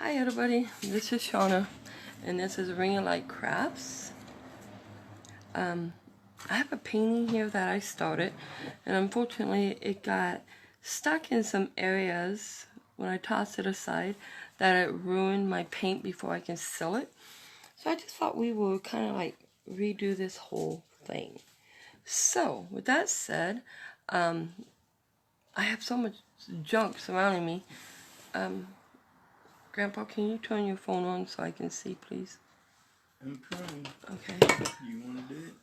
Hi everybody, this is Shauna, and this is Ring of Light Crafts. I have a painting here that I started, and unfortunately it got stuck in some areas when I tossed it aside that it ruined my paint before I can seal it. So I just thought we would kind of like redo this whole thing. So with that said, I have so much junk surrounding me. Grandpa, can you turn your phone on so I can see, please? I'm trying. Okay. You want to do it?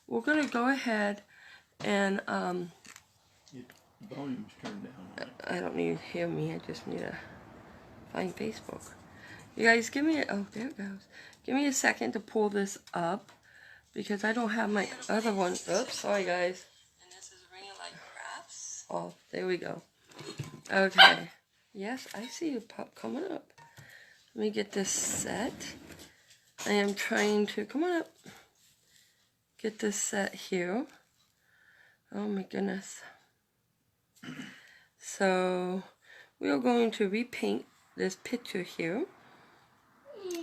We're going to go ahead and, Your volume's turned down. I don't need to hear me. I just need to find Facebook. You guys, give me, oh, there it goes. Give me a second to pull this up because I don't have my other one. Oops, sorry, guys. And this is Ring of Light Crafts. Oh, there we go. Okay. Yes, I see you pop coming up. Let me get this set. I am trying to, come on up, get this set here. Oh my goodness. So we are going to repaint this picture here.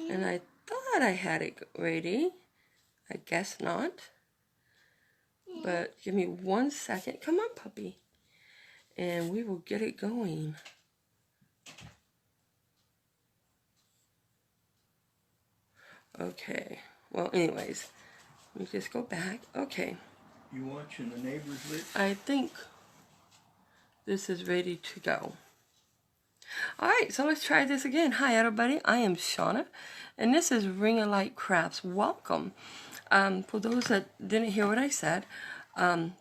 And I thought I had it ready. I guess not. But give me 1 second. Come on, puppy. And we will get it going. Okay. Well, anyways, let me just go back. Okay. You watching the neighbor's lips? I think this is ready to go. Alright, so let's try this again. Hi everybody, I am Shauna, and this is Ring of Light Crafts. Welcome. For those that didn't hear what I said,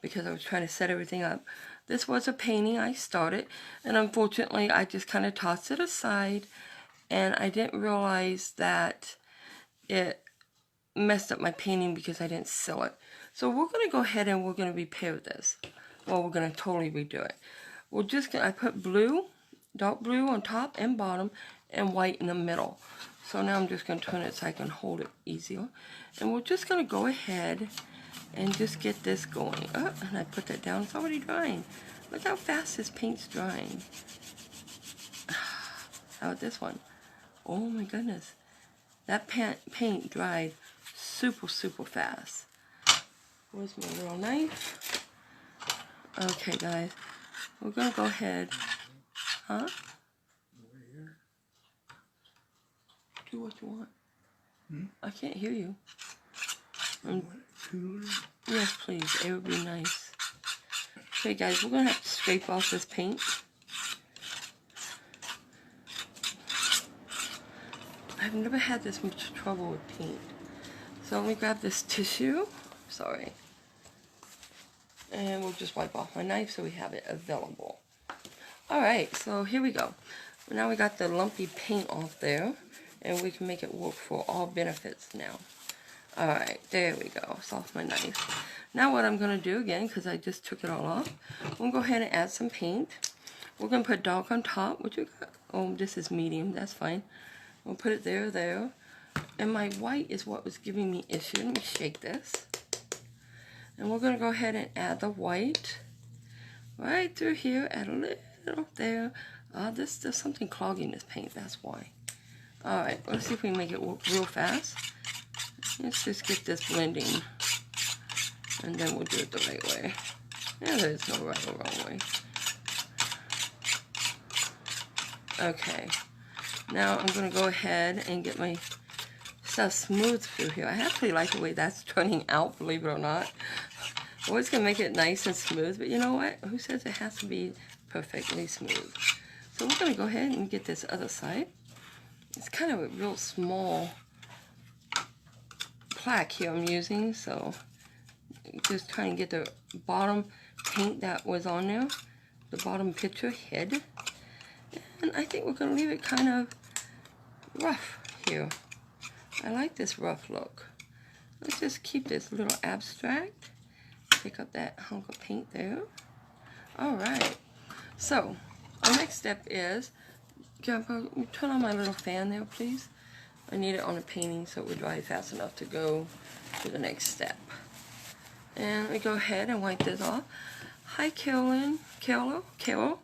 because I was trying to set everything up, this was a painting I started, and unfortunately I just kind of tossed it aside, and I didn't realize that it messed up my painting because I didn't seal it. So we're going to go ahead and we're going to repair this. Well, we're going to totally redo it. We're just going to, I put blue, dark blue on top and bottom, and white in the middle. So now I'm just going to turn it so I can hold it easier. And we're just going to go ahead and just get this going. Oh, and I put that down. It's already drying. Look how fast this paint's drying. How about this one? Oh my goodness. That paint dried super fast. Where's my little knife? Okay, guys. We're going to go ahead. Huh? Do what you want. I can't hear you. Yes, please. It would be nice. Okay, guys. We're going to have to scrape off this paint. I've never had this much trouble with paint. So let me grab this tissue. Sorry. And we'll just wipe off my knife so we have it available. Alright, so here we go. Now we got the lumpy paint off there. And we can make it work for all benefits now. Alright, there we go. It's off my knife. Now what I'm going to do again, because I just took it all off, I'm going to go ahead and add some paint. We're going to put dark on top. What you got? Oh, this is medium. That's fine. We'll put it there. And my white is what was giving me issue. Let me shake this. And we're going to go ahead and add the white right through here. Add a little there. There's something clogging this paint. That's why. Alright, let's see if we can make it work real fast. Let's just get this blending. And then we'll do it the right way. Yeah, there's no right or wrong way. Okay. Now I'm going to go ahead and get my stuff smooth through here. I actually like the way that's turning out, believe it or not. Always going to make it nice and smooth, but you know what? Who says it has to be perfectly smooth? So we're going to go ahead and get this other side. It's kind of a real small plaque here I'm using, so just trying to get the bottom paint that was on there, the bottom picture head. And I think we're going to leave it kind of rough here. I like this rough look. Let's just keep this a little abstract. Pick up that hunk of paint there. Alright. So, our next step is, Grandpa, turn on my little fan there, please. I need it on the painting so it would dry fast enough to go to the next step. And we go ahead and wipe this off. Hi, Carol,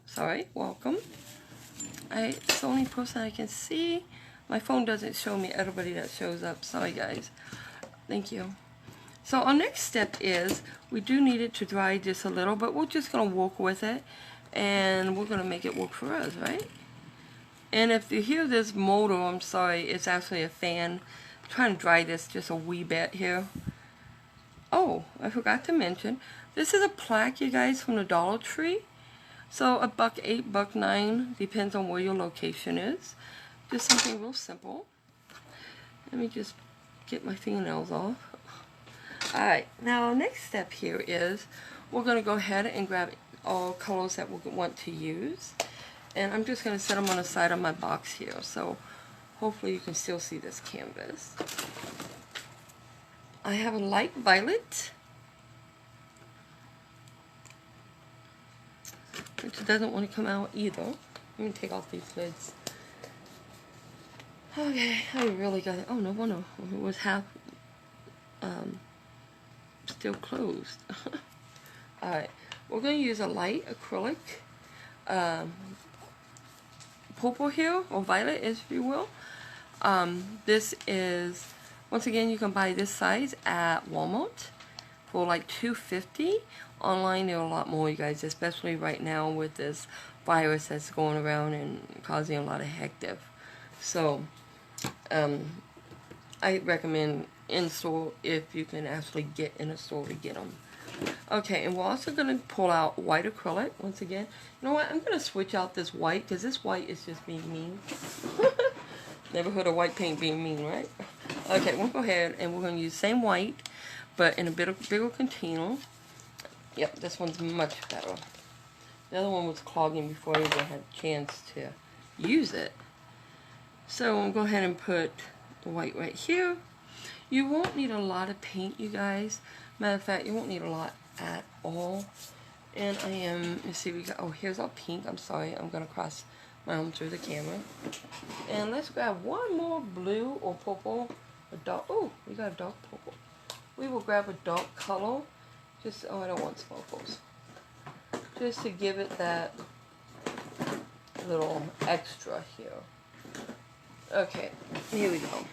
sorry, welcome. It's the only person I can see. My phone doesn't show me everybody that shows up. Sorry, guys. Thank you. So our next step is, we do need it to dry just a little, but we're just going to work with it, and we're going to make it work for us, right? And if you hear this motor, I'm sorry, it's actually a fan. I'm trying to dry this just a wee bit here. Oh, I forgot to mention, this is a plaque, you guys, from the Dollar Tree. So $1.08, $1.09, depends on where your location is. Just something real simple. Let me just get my fingernails off. Alright, now our next step here is, we're going to go ahead and grab all colors that we want to use. And I'm just going to set them on the side of my box here. So hopefully you can still see this canvas. I have a light violet, which doesn't want to come out either. Let me take off these lids. Okay, I really got it. Oh no, no, it was half still closed. Alright, we're going to use a light acrylic purple here, or violet if you will. This is, once again, you can buy this size at Walmart for like $2.50. Online there are a lot more, you guys, especially right now with this virus that's going around and causing a lot of hectic. So I recommend in store if you can actually get in a store to get them. Okay, and we're also going to pull out white acrylic once again. You know what, I'm going to switch out this white because this white is just being mean. Never heard of white paint being mean, right? Okay, we'll go ahead and we're going to use the same white, but in a bigger container. Yep, this one's much better. The other one was clogging before I even had a chance to use it. So we'll go ahead and put the white right here. You won't need a lot of paint, you guys. Matter of fact, you won't need a lot at all. And I am, let's see, we got, oh, here's our pink. I'm sorry, I'm going to cross my arm through the camera. And let's grab one more blue or purple. A dark, oh, we got a dark purple. We will grab a dark color. Just, oh, I don't want sparkles. Just to give it that little extra here. Okay, here we go.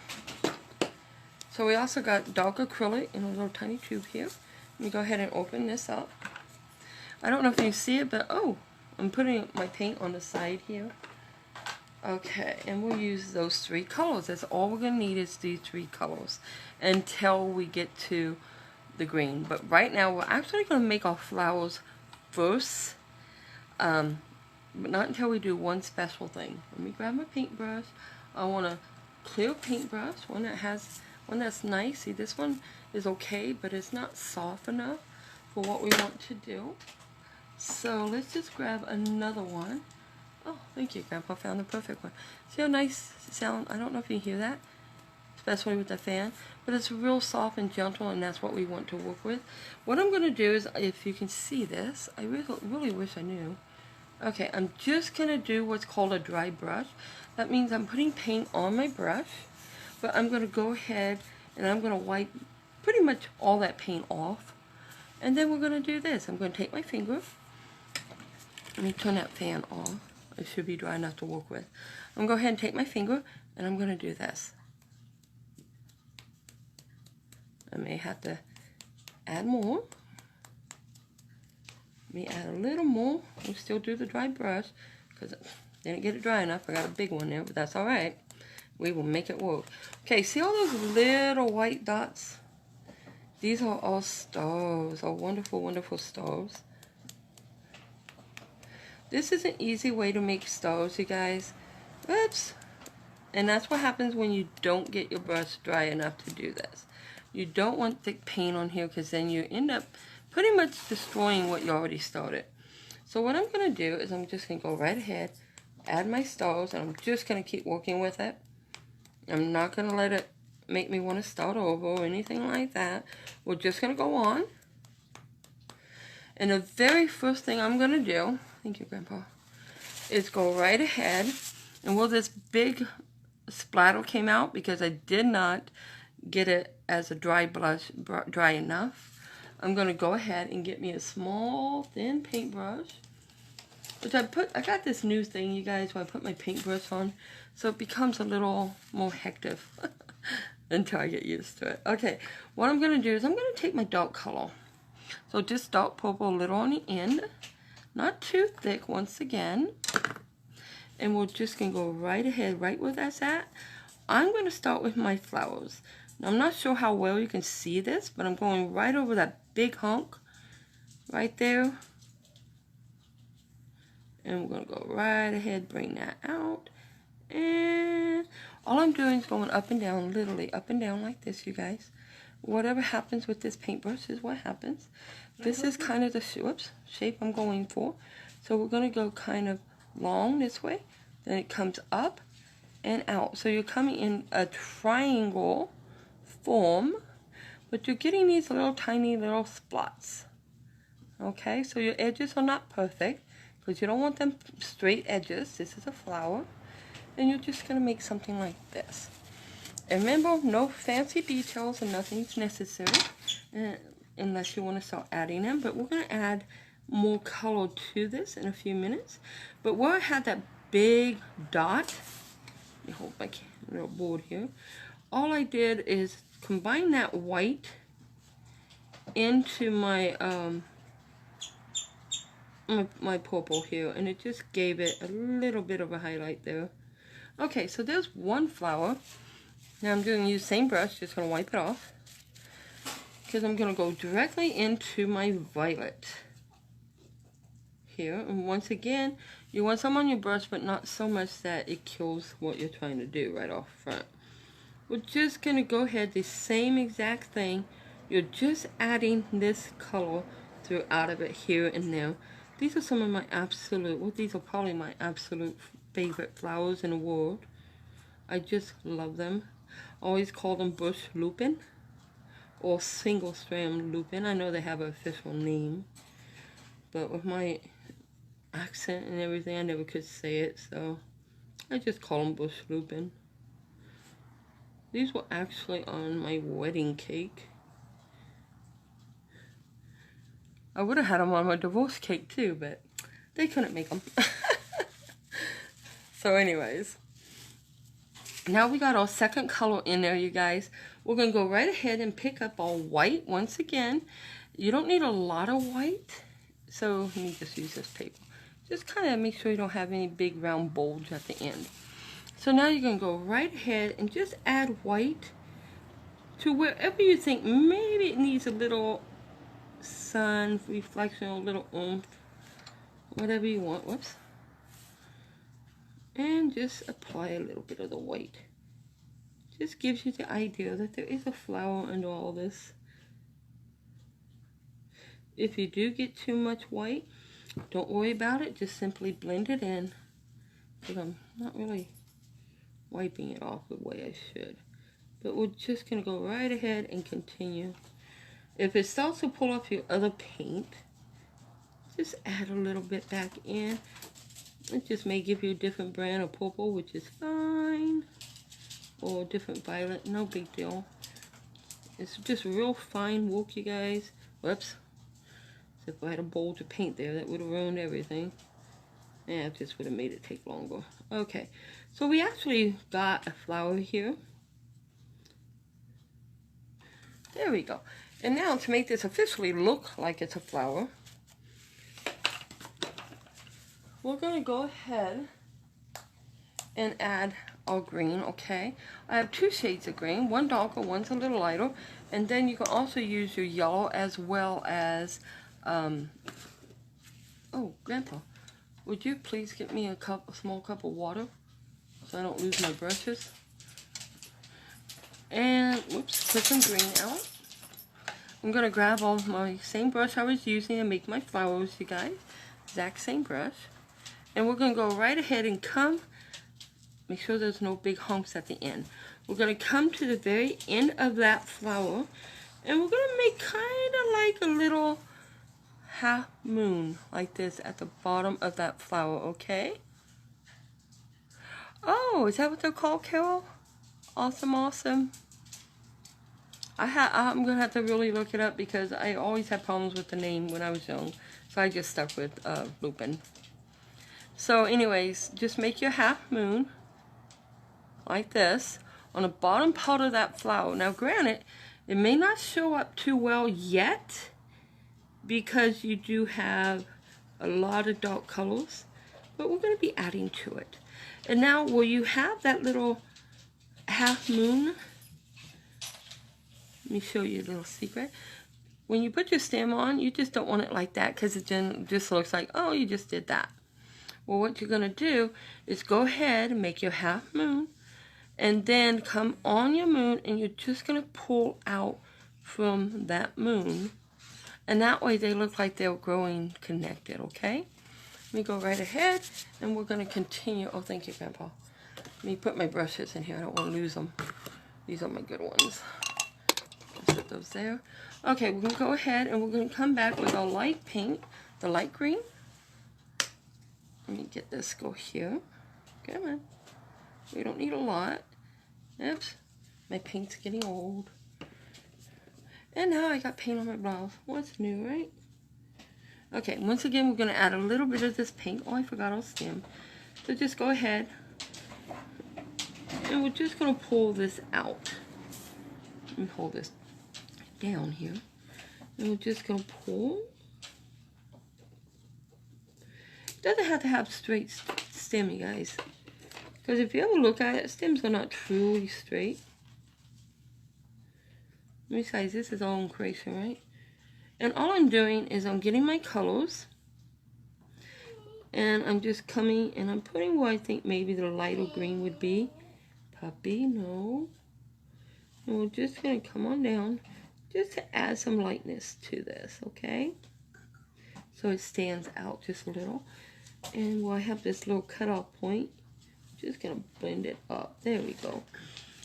So we also got dark acrylic in a little tiny tube here. Let me go ahead and open this up. I don't know if you see it, but oh, I'm putting my paint on the side here. Okay, and we'll use those three colors. That's all we're going to need is these three colors until we get to the green. But right now we're actually going to make our flowers first, but not until we do one special thing. Let me grab my paintbrush. I want a clear paintbrush, one that's nice. See, this one is okay, but it's not soft enough for what we want to do. So let's just grab another one. Oh, thank you, Grandpa. Found the perfect one. See how nice it sounds? I don't know if you hear that, especially with the fan, but it's real soft and gentle, and that's what we want to work with. What I'm going to do is, if you can see this, I really wish I knew. Okay, I'm just going to do what's called a dry brush. That means I'm putting paint on my brush, but I'm going to go ahead and I'm going to wipe pretty much all that paint off. And then we're going to do this. I'm going to take my finger. Let me turn that fan off. It should be dry enough to work with. I'm going to go ahead and take my finger and I'm going to do this. I may have to add more. Let me add a little more. We'll still do the dry brush because I didn't get it dry enough. I got a big one there, but that's all right. We will make it work. Okay, see all those little white dots? These are all stars, all wonderful, wonderful stars. This is an easy way to make stars, you guys. Oops. And that's what happens when you don't get your brush dry enough to do this. You don't want thick paint on here because then you end up pretty much destroying what you already started. So what I'm going to do is I'm just going to go right ahead, add my stars, and I'm just going to keep working with it. I'm not going to let it make me want to start over or anything like that. We're just going to go on. And the very first thing I'm going to do, thank you, Grandpa, is go right ahead. And where this big splatter came out, because I did not get it as a dry brush, dry enough, I'm going to go ahead and get me a small, thin paintbrush. Which I got this new thing, you guys, where I put my paintbrush on, so it becomes a little more hectic until I get used to it. Okay, what I'm going to do is I'm going to take my dark color. So just dark purple a little on the end, not too thick once again. And we're just going to go right ahead, right where that's at. I'm going to start with my flowers. Now, I'm not sure how well you can see this, but I'm going right over that big hunk right there. And we're going to go right ahead, bring that out. And all I'm doing is going up and down, literally up and down like this, you guys. Whatever happens with this paintbrush is what happens. This is kind of the shape I'm going for. So we're going to go kind of long this way. Then it comes up and out. So you're coming in a triangle form, but you're getting these little tiny little spots. Okay, so your edges are not perfect, because you don't want them straight edges. This is a flower. And you're just going to make something like this. And remember, no fancy details and nothing's necessary unless you want to start adding them. But we're going to add more color to this in a few minutes. But where I had that big dot, let me hold my little board here. All I did is combine that white into my my purple here, and it just gave it a little bit of a highlight there. Okay, so there's one flower. Now I'm going to use the same brush, just going to wipe it off, because I'm going to go directly into my violet here. And once again, you want some on your brush, but not so much that it kills what you're trying to do right off front. We're just going to go ahead, the same exact thing. You're just adding this color throughout of it here and there. These are some of my absolute, well, these are probably my absolute favorite flowers in the world. I just love them. Always call them bush lupin or single strand lupin. I know they have an official name, but with my accent and everything, I never could say it, so I just call them bush lupin. These were actually on my wedding cake. I would have had them on my divorce cake too, but they couldn't make them. So anyways, now we got our second color in there, you guys. We're going to go right ahead and pick up our white once again. You don't need a lot of white, so let me just use this paper. Just kind of make sure you don't have any big round bulge at the end. So now you're going to go right ahead and just add white to wherever you think maybe it needs a little sun reflection, a little oomph, whatever you want. Whoops. And just apply a little bit of the white. Just gives you the idea that there is a flower under all this. If you do get too much white, don't worry about it. Just simply blend it in, because I'm not really wiping it off the way I should. But we're just going to go right ahead and continue. If it starts to pull off your other paint, just add a little bit back in. It just may give you a different brand of purple, which is fine. Or a different violet, no big deal. It's just real fine work, you guys. Whoops. So if I had a bulge of paint there, that would have ruined everything. Yeah, it just would have made it take longer. Okay, so we actually got a flower here. There we go. And now to make this officially look like it's a flower, we're going to go ahead and add our green, okay? I have two shades of green, one darker, one's a little lighter. And then you can also use your yellow as well as, oh, Grandpa, would you please get me a small cup of water so I don't lose my brushes? And, whoops, put some green out. I'm going to grab all my same brush I was using to make my flowers, you guys. Exact same brush. And we're going to go right ahead and come, make sure there's no big humps at the end. We're going to come to the very end of that flower, and we're going to make kind of like a little half moon, like this, at the bottom of that flower, okay? Oh, is that what they're called, Carol? Awesome, awesome. I'm going to have to really look it up, because I always had problems with the name when I was young. So I just stuck with lupin. So anyways, just make your half moon like this on the bottom part of that flower. Now granted, it may not show up too well yet because you do have a lot of dark colors, but we're going to be adding to it. And now where you have that little half moon, let me show you a little secret. When you put your stem on, you just don't want it like that because it just looks like, oh, you just did that. Well, what you're going to do is go ahead and make your half moon, and then come on your moon, and you're just going to pull out from that moon. And that way they look like they're growing connected, okay? Let me go right ahead, and we're going to continue. Oh, thank you, Grandpa. Let me put my brushes in here. I don't want to lose them. These are my good ones. I'll put those there. Okay, we're going to go ahead, and we're going to come back with our light pink, the light green. Let me get this, go here. Come on. We don't need a lot. Oops. My paint's getting old. And now I got paint on my blouse. What's new, right? Okay, once again, we're going to add a little bit of this paint. Oh, I forgot our stem. So just go ahead. And we're just going to pull this out. Let me hold this down here. And we're just going to pull. It doesn't have to have straight stem, you guys. Because if you ever look at it, stems are not truly straight. Besides, this is all in creation, right? And all I'm doing is I'm getting my colors. And I'm just coming and I'm putting where I think maybe the lighter green would be. Puppy, no. And we're just going to come on down just to add some lightness to this, okay? So it stands out just a little. And where I have this little cutoff point, just going to blend it up. There we go.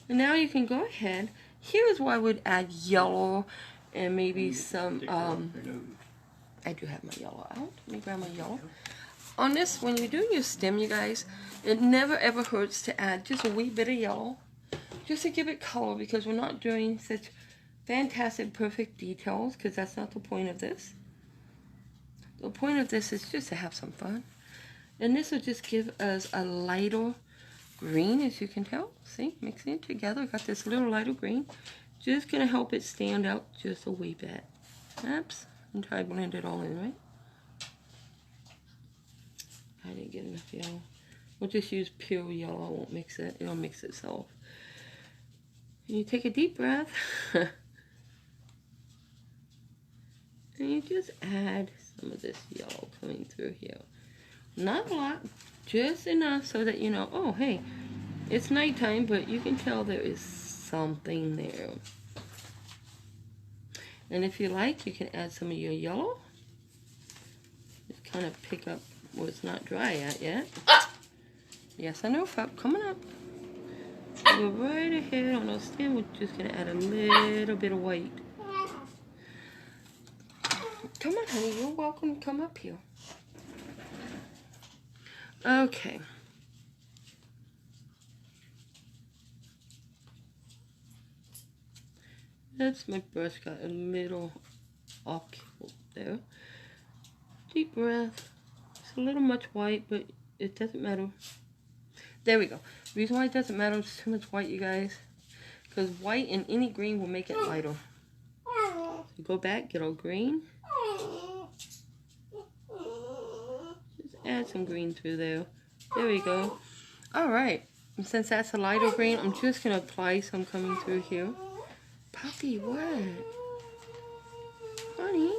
And now you can go ahead. Here's where I would add yellow and maybe some, I do have my yellow out. Let me grab my yellow. On this, when you're doing your stem, you guys, it never ever hurts to add just a wee bit of yellow. Just to give it color, because we're not doing such fantastic, perfect details, because that's not the point of this. The point of this is just to have some fun. And this will just give us a lighter green, as you can tell. See, mixing it together. Got this little lighter green. Just going to help it stand out just a wee bit. Oops. And try to blend it all in, right? I didn't get enough yellow. We'll just use pure yellow. I won't mix it. It'll mix itself. And you take a deep breath. And you just add some of this yellow coming through here. Not a lot, just enough so that you know, oh, hey, it's nighttime, but you can tell there is something there. And if you like, you can add some of your yellow. Just kind of pick up where it's not dry yet. Yes, I know, Fab, coming up. Go right ahead on those stem. We're just going to add a little bit of white. Come on, honey, you're welcome to come up here. Okay. That's my brush got a little off there. Deep breath. It's a little much white, but it doesn't matter. There we go. The reason why it doesn't matter is too much white, you guys. Because white in any green will make it lighter. So go back, get our green. Add some green through there. There we go. Alright. And since that's a lighter green, I'm just going to apply some coming through here. Puppy, what? Honey?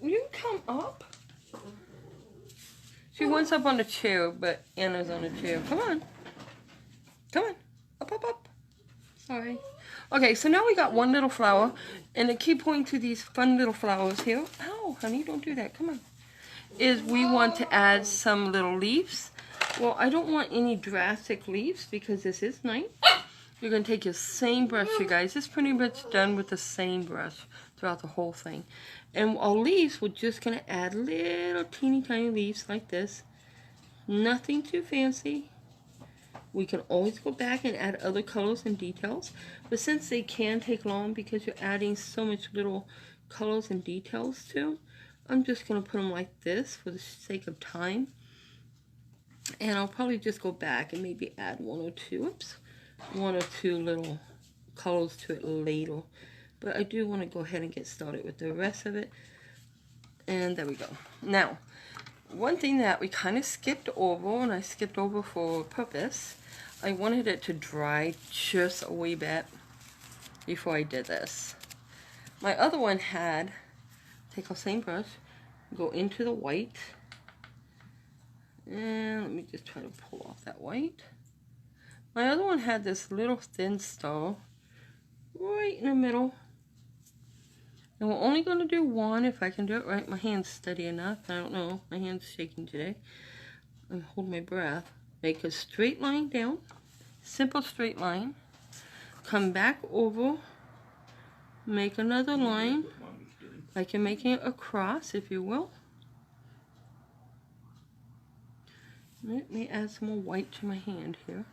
You come up? She wants up on the chair, but Anna's on the chair. Come on. Come on. Up, up, up. Sorry. Okay, so now we got one little flower. And the key point to these fun little flowers here. Ow, honey, don't do that. Come on. Is we want to add some little leaves. Well, I don't want any drastic leaves because this is night. You're going to take your same brush, you guys. It's pretty much done with the same brush throughout the whole thing. And our leaves, we're just going to add little teeny tiny leaves like this. Nothing too fancy. We can always go back and add other colors and details. But since they can take long because you're adding so much little colors and details too, I'm just going to put them like this for the sake of time. And I'll probably just go back and maybe add one or two little colors to it later. But I do want to go ahead and get started with the rest of it. And there we go. Now, one thing that we kind of skipped over, and I skipped over for a purpose, I wanted it to dry just a wee bit before I did this. My other one had, take our same brush, go into the white, and let me just try to pull off that white. My other one had this little thin star right in the middle. And we're only going to do one if I can do it right. My hand's steady enough. I don't know. My hand's shaking today. I'm holding my breath. Make a straight line down. Simple straight line. Come back over. Make another line. Like you're making it across, if you will. Let me add some more white to my hand here.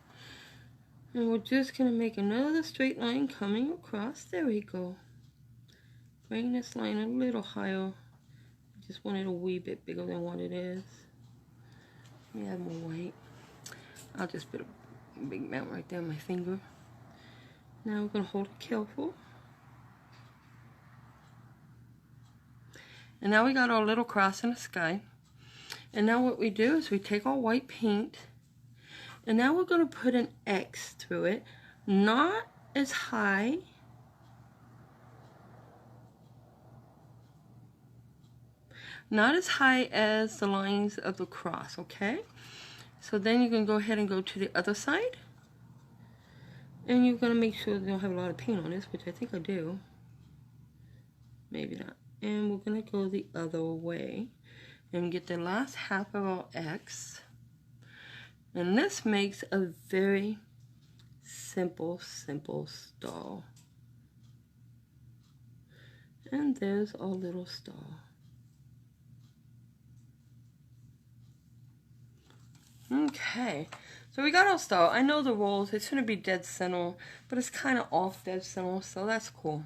And we're just going to make another straight line coming across. There we go. Bring this line a little higher. I just want it a wee bit bigger than what it is. Let me add more white. I'll just put a big amount right there on my finger. Now we're going to hold it careful. And now we got our little cross in the sky. And now what we do is we take our white paint. And now we're going to put an X through it. Not as high. Not as high as the lines of the cross, okay? So then you can go ahead and go to the other side. And you're going to make sure they don't have a lot of paint on this, which I think I do. Maybe not. And we're going to go the other way and get the last half of our X. And this makes a very simple star. And there's our little star. Okay, so we got our star. I know the rolls, it shouldn't be dead center, but it's kind of off dead center, so that's cool.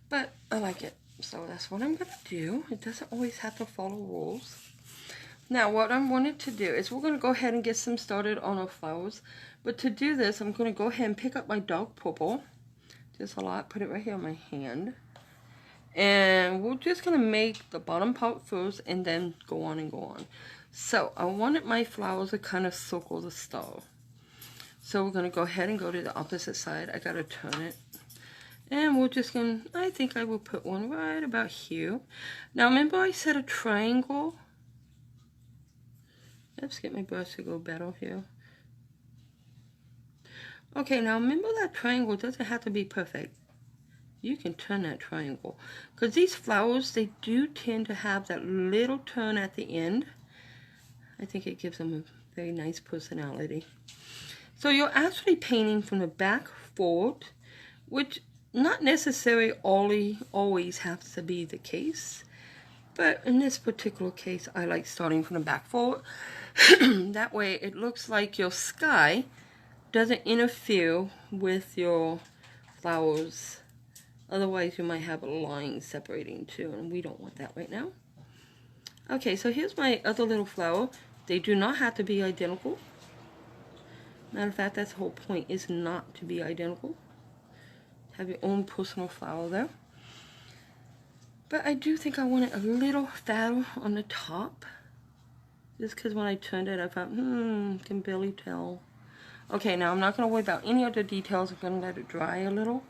But I like it, so that's what I'm going to do. It doesn't always have to follow rules. Now, what I wanted to do is we're going to go ahead and get some started on our flowers. But to do this, I'm going to go ahead and pick up my dark purple. Just a lot, put it right here on my hand. And we're just going to make the bottom part first and then go on and go on. So I wanted my flowers to kind of circle the star. So we're going to go ahead and go to the opposite side. I got to turn it. And we're just going to, I think I will put one right about here. Now remember I said a triangle? Let's get my brush to go better here. Okay, now remember that triangle doesn't have to be perfect. You can turn that triangle. Because these flowers, they do tend to have that little turn at the end. I think it gives them a very nice personality. So you're actually painting from the back forward, which not necessarily always has to be the case. But in this particular case, I like starting from the back forward. That way it looks like your sky doesn't interfere with your flowers. Otherwise you might have a line separating too, and we don't want that right now. Okay, so here's my other little flower. They do not have to be identical. Matter of fact, that's the whole point, is not to be identical. Have your own personal flower there. But I do think I want it a little fatter on the top. Just because when I turned it, I thought, can barely tell. Okay, now I'm not going to worry about any other details. I'm going to let it dry a little.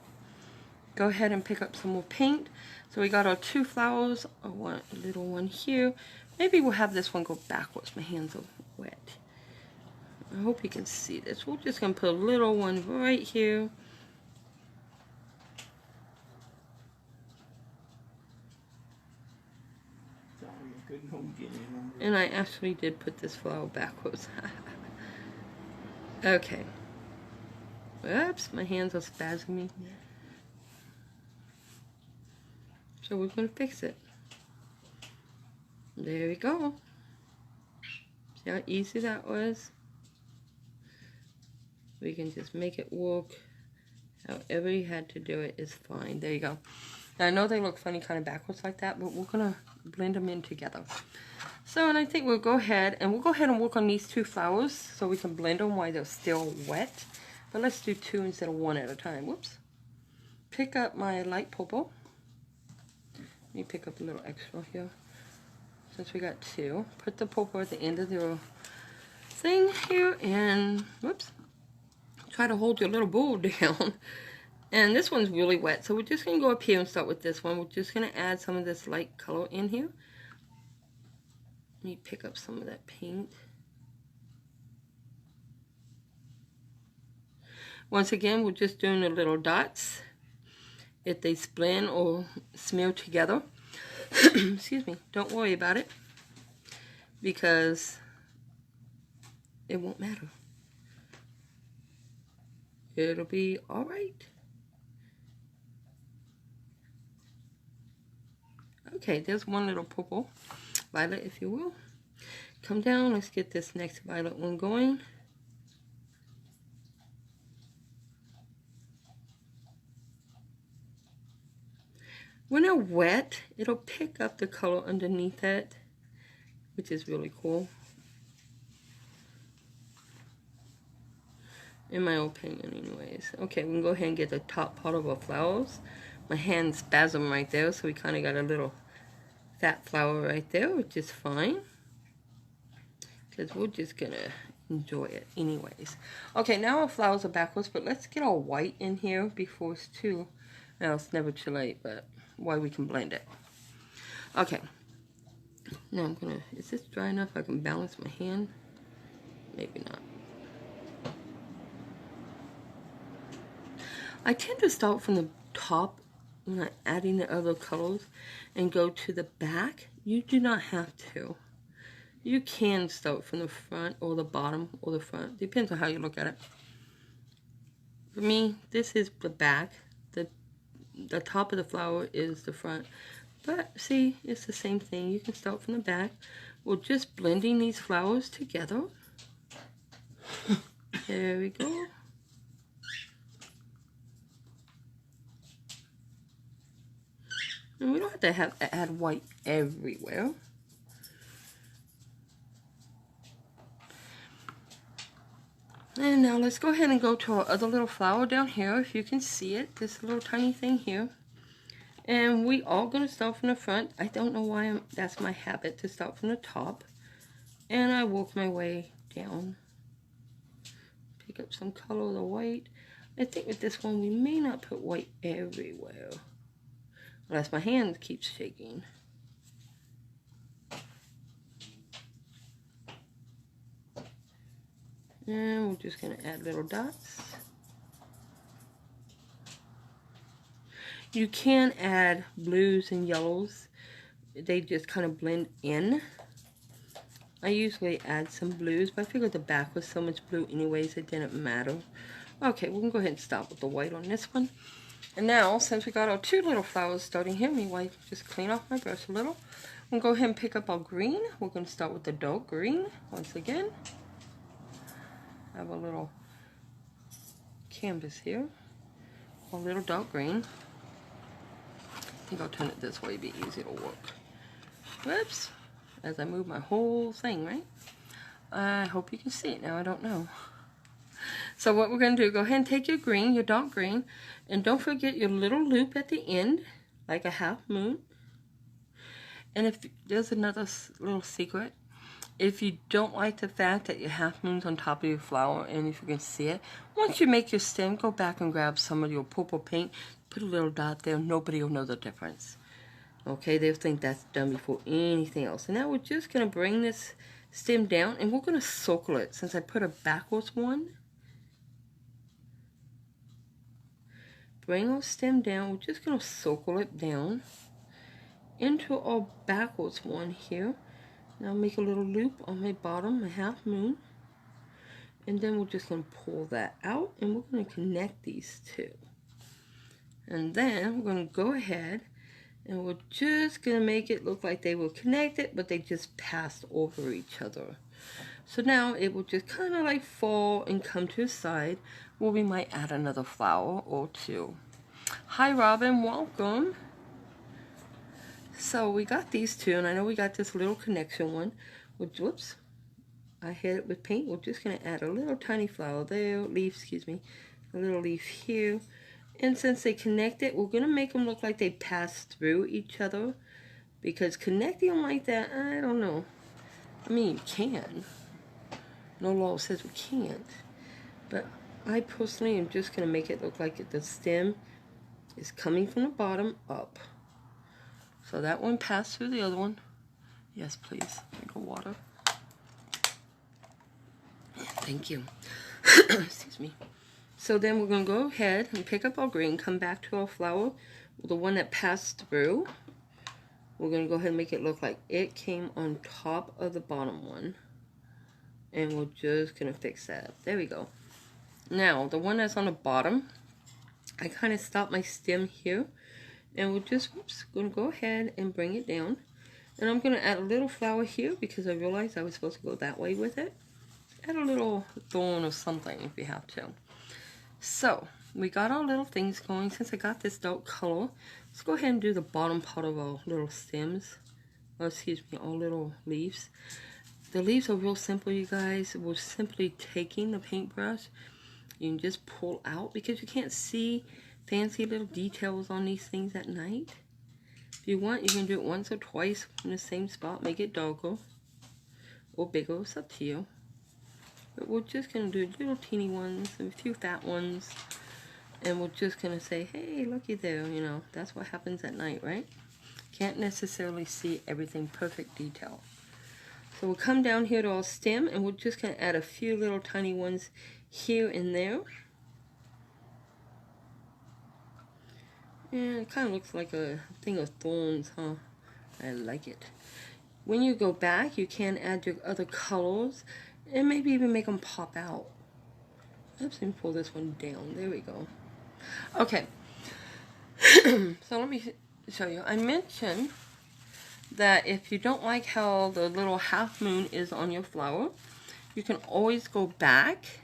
Go ahead and pick up some more paint. So we got our two flowers. I want a little one here. Maybe we'll have this one go backwards. My hands are wet. I hope you can see this. We're just going to put a little one right here. And I actually did put this flower backwards. Okay. Oops, my hands are spasming. So we're going to fix it. There we go. See how easy that was? We can just make it work. However you had to do it is fine. There you go. Now, I know they look funny kind of backwards like that, but we're going to blend them in together. So, and I think we'll go ahead and work on these two flowers so we can blend them while they're still wet. But let's do two instead of one at a time. Whoops. Pick up my light purple. Let me pick up a little extra here. Since we got two. Put the purple at the end of the thing here and, whoops. Try to hold your little bowl down. And this one's really wet, so we're just going to go up here and start with this one. We're just going to add some of this light color in here. Let me pick up some of that paint. Once again, we're just doing the little dots. If they blend or smear together, excuse me, don't worry about it, because it won't matter. It'll be all right. Okay, there's one little purple, violet if you will. Come down, let's get this next violet one going. When they're wet, it'll pick up the color underneath it, which is really cool. In my opinion, anyways. Okay, we can go ahead and get the top part of our flowers. My hand spasmed right there, so we kind of got a little fat flower right there, which is fine. Because we're just going to enjoy it anyways. Okay, now our flowers are backwards, but let's get our white in here before it's too... Now, it's never too late, but why we can blend it. Okay. Now I'm going to... Is this dry enough I can balance my hand? Maybe not. I tend to start from the top when I'm adding the other colors and go to the back. You do not have to. You can start from the front or the bottom or the front. Depends on how you look at it. For me, this is the back. The top of the flower is the front. But see, it's the same thing. You can start from the back. We're just blending these flowers together. There we go. And we don't have to add white everywhere. And now let's go ahead and go to our other little flower down here. If you can see it, this little tiny thing here. And we are going to start from the front. I don't know why that's my habit, to start from the top. And I work my way down. Pick up some color of the white. I think with this one we may not put white everywhere. Unless my hand keeps shaking. And we're just going to add little dots. You can add blues and yellows. They just kind of blend in. I usually add some blues, but I figured the back was so much blue anyways, it didn't matter. Okay, we can go ahead and stop with the white on this one. And now, since we got our two little flowers starting here, me just clean off my brush a little. We'll go ahead and pick up our green. We're going to start with the dark green once again. I have a little canvas here, a little dark green. I think I'll turn it this way, it'd be easier to work. Whoops, as I move my whole thing, right? I hope you can see it now, I don't know. So what we're going to do, go ahead and take your green, your dark green, and don't forget your little loop at the end, like a half moon. And if there's another little secret, if you don't like the fact that your half moon's on top of your flower, and if you can see it, once you make your stem, go back and grab some of your purple paint, put a little dot there, nobody will know the difference. Okay, they'll think that's done before anything else. And now we're just going to bring this stem down, and we're going to circle it, since I put a backwards one. Bring our stem down, we're just going to circle it down into our backwards one here. Now make a little loop on my bottom, my half moon. And then we're just going to pull that out, and we're going to connect these two. And then we're going to go ahead and we're just going to make it look like they were connected, but they just passed over each other. So now it will just kind of like fall and come to a side where we might add another flower or two. Hi Robin, welcome. So we got these two, and I know we got this little connection one, which, whoops, I hit it with paint. We're just going to add a little tiny flower there, leaf, excuse me, a little leaf here. And since they connected, we're going to make them look like they pass through each other, because connecting them like that, I don't know. I mean, you can. No law says we can't. But I personally am just going to make it look like the stem is coming from the bottom up. So that one passed through the other one. Yes, please. Drink of water. Thank you. Excuse me. So then we're going to go ahead and pick up our green, come back to our flower, the one that passed through. We're going to go ahead and make it look like it came on top of the bottom one. And we're just going to fix that. There we go. Now, the one that's on the bottom, I kind of stopped my stem here. And we're just, going to go ahead and bring it down. And I'm going to add a little flower here because I realized I was supposed to go that way with it. Add a little thorn or something if you have to. So, we got our little things going. Since I got this dark color, let's go ahead and do the bottom part of our little stems. Or excuse me, our little leaves. The leaves are real simple, you guys. We're simply taking the paintbrush. You can just pull out because you can't see fancy little details on these things at night. If you want, you can do it once or twice in the same spot. Make it darker or bigger. It's up to you. But we're just going to do little teeny ones and a few fat ones. And we're just going to say, hey, looky there. You know, that's what happens at night, right? Can't necessarily see everything perfect detail. So we'll come down here to our stem, and we're just going to add a few little tiny ones here and there. And it kind of looks like a thing of thorns, huh? I like it. When you go back, you can add your other colors and maybe even make them pop out. Let's pull this one down. There we go. Okay. So let me show you. I mentioned that if you don't like how the little half moon is on your flower, you can always go back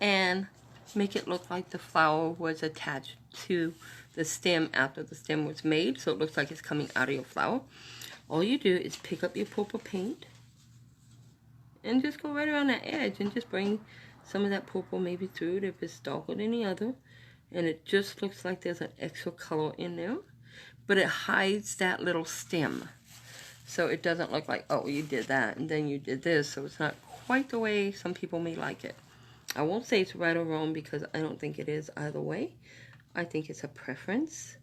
and make it look like the flower was attached to the stem after the stem was made, so it looks like it's coming out of your flower. All you do is pick up your purple paint and just go right around that edge and just bring some of that purple maybe through it if it's darker than the other, and it just looks like there's an extra color in there, but it hides that little stem, so it doesn't look like, oh, you did that and then you did this, so it's not quite the way some people may like it. I won't say it's right or wrong because I don't think it is either way. I think it's a preference.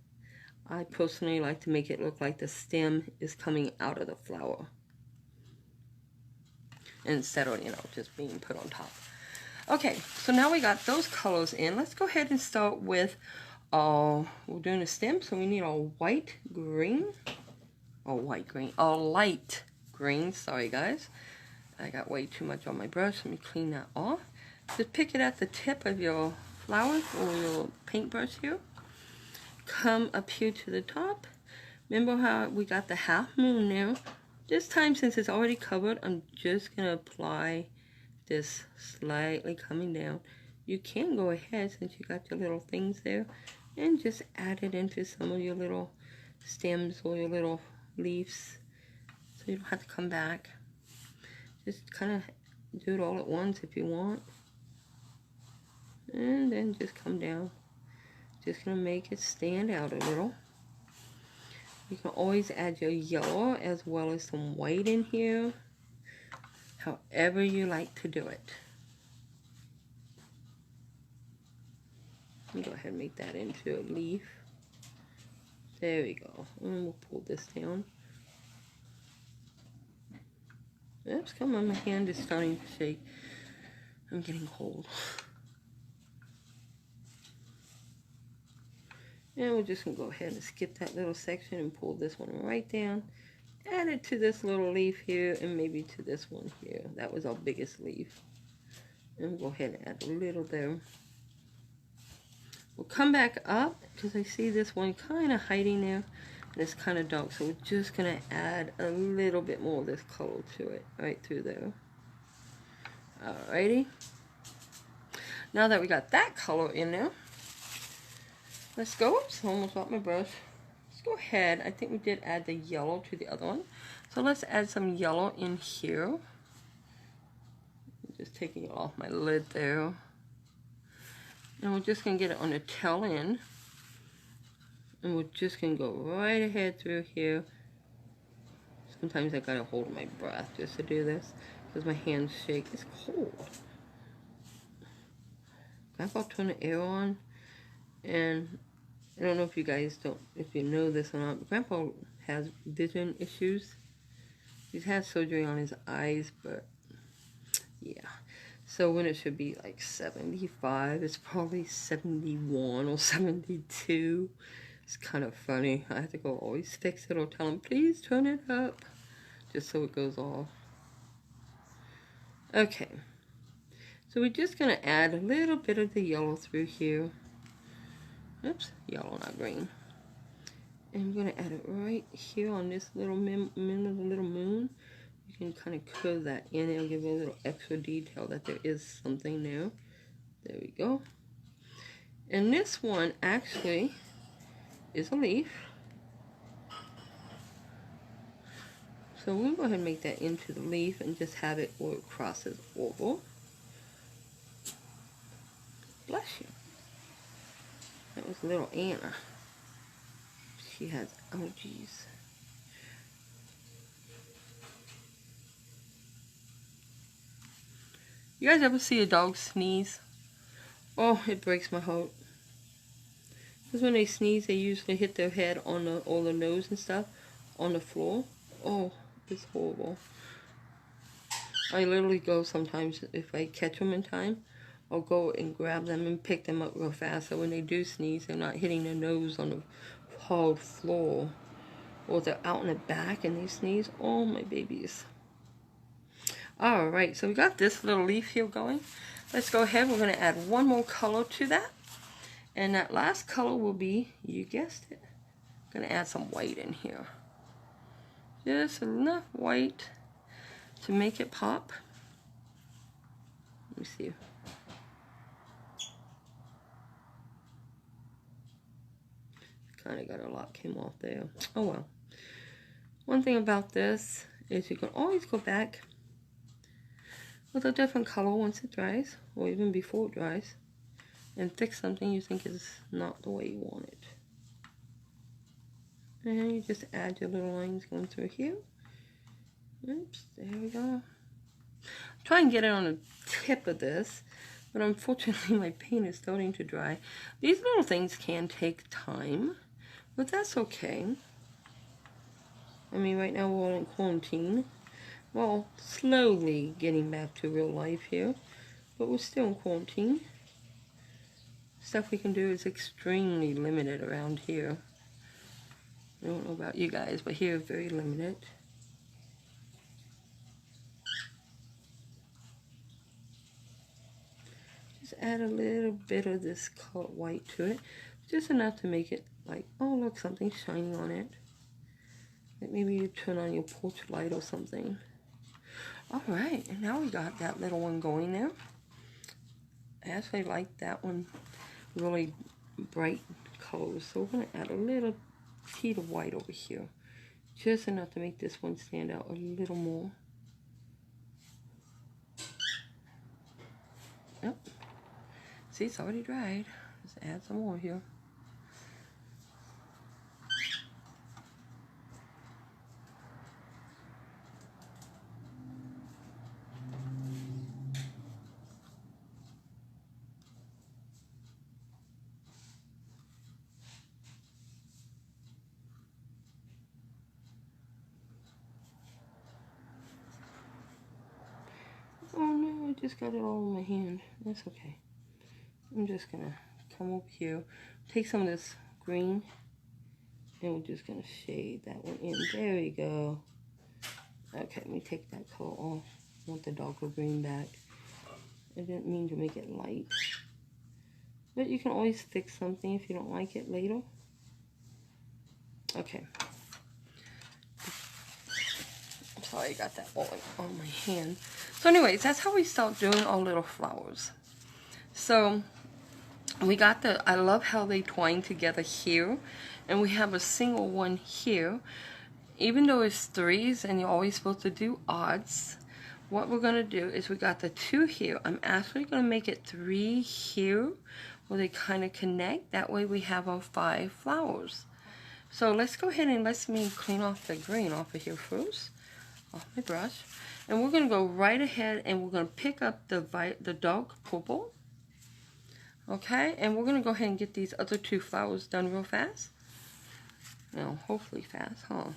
I personally like to make it look like the stem is coming out of the flower instead of, you know, just being put on top. Okay, so now we got those colors in. Let's go ahead and start with, we're doing a stem, so we need a light green, sorry guys. I got way too much on my brush. Let me clean that off. Just pick it at the tip of your flower or your paintbrush here. Come up here to the top. Remember how we got the half moon now? This time, since it's already covered, I'm just going to apply this slightly coming down. You can go ahead, since you got your little things there, and just add it into some of your little stems or your little leaves, so you don't have to come back. Just kind of do it all at once if you want. And then just come down. Just going to make it stand out a little. You can always add your yellow as well as some white in here. However you like to do it. Let me go ahead and make that into a leaf. There we go. And we'll pull this down. Oops, come on, my hand is starting to shake. I'm getting cold. And we're just going to go ahead and skip that little section and pull this one right down. Add it to this little leaf here and maybe to this one here. That was our biggest leaf. And we'll go ahead and add a little there. We'll come back up because I see this one kind of hiding there. And it's kind of dark. So we're just going to add a little bit more of this color to it right through there. Alrighty. Now that we got that color in there, let's go. Oops, almost dropped my brush. Let's go ahead. I think we did add the yellow to the other one. So let's add some yellow in here. I'm just taking it off my lid there. And we're just going to get it on the tail end. And we're just going to go right ahead through here. Sometimes I got to hold my breath just to do this because my hands shake. It's cold. Grandpa turned the air on, and I don't know if you guys if you know this or not, but Grandpa has vision issues. He's had surgery on his eyes, but yeah. So when it should be like 75, it's probably 71 or 72. It's kind of funny. I have to go always fix it or tell him, please turn it up, just so it goes off. Okay. So we're just going to add a little bit of the yellow through here. Oops, yellow, not green. And we're going to add it right here on this little middle of the little moon. You can kind of curve that in. It'll give it a little extra detail that there is something there. There we go. And this one actually is a leaf. So we'll go ahead and make that into the leaf and just have it where it crosses over. Bless you. That was little Anna. She has allergies. You guys ever see a dog sneeze? Oh, it breaks my heart. Because when they sneeze, they usually hit their head on the nose and stuff on the floor. Oh, it's horrible. I literally go sometimes, if I catch them in time, I'll go and grab them and pick them up real fast. So when they do sneeze, they're not hitting their nose on the hard floor. Or they're out in the back and they sneeze. Oh, my babies. Alright, so we got this little leaf here going. Let's go ahead. We're going to add one more color to that. And that last color will be, you guessed it, I'm going to add some white in here. Just enough white to make it pop. Let me see. Kind of got a lot came off there. Oh well. One thing about this is you can always go back with a different color once it dries, or even before it dries, and fix something you think is not the way you want it. And you just add your little lines going through here. Oops, there we go. Try and get it on the tip of this, but unfortunately my paint is starting to dry. These little things can take time, but that's okay. I mean, right now we're all in quarantine. Well, slowly getting back to real life here, but we're still in quarantine. Stuff we can do is extremely limited around here. I don't know about you guys, but here very limited. Just add a little bit of this color white to it, just enough to make it like, oh look, something shiny on it. Like maybe you turn on your porch light or something. Alright, and now we got that little one going there. I actually like that one, really bright colors. So we're going to add a little heat of white over here. Just enough to make this one stand out a little more. Yep. See, it's already dried. Let's add some more here. Oh no, I just got it all in my hand. That's okay. I'm just gonna come over here, take some of this green, and we're just gonna shade that one in. There we go. Okay, let me take that color off. I want the darker green back. I didn't mean to make it light. But you can always fix something if you don't like it later. Okay. I'm sorry I got that all on my hand. So anyways, that's how we start doing our little flowers. So We got I love how they twine together here, and we have a single one here. Even though it's threes and you're always supposed to do odds, what we're going to do is we got the 2 here. I'm actually going to make it 3 here where they kind of connect. That way we have our 5 flowers. So let's go ahead and let me clean off the green off of here first, off my brush. And we're going to go right ahead and we're going to pick up the dark purple. Okay, and we're going to go ahead and get these other 2 flowers done real fast. Well, hopefully fast, huh?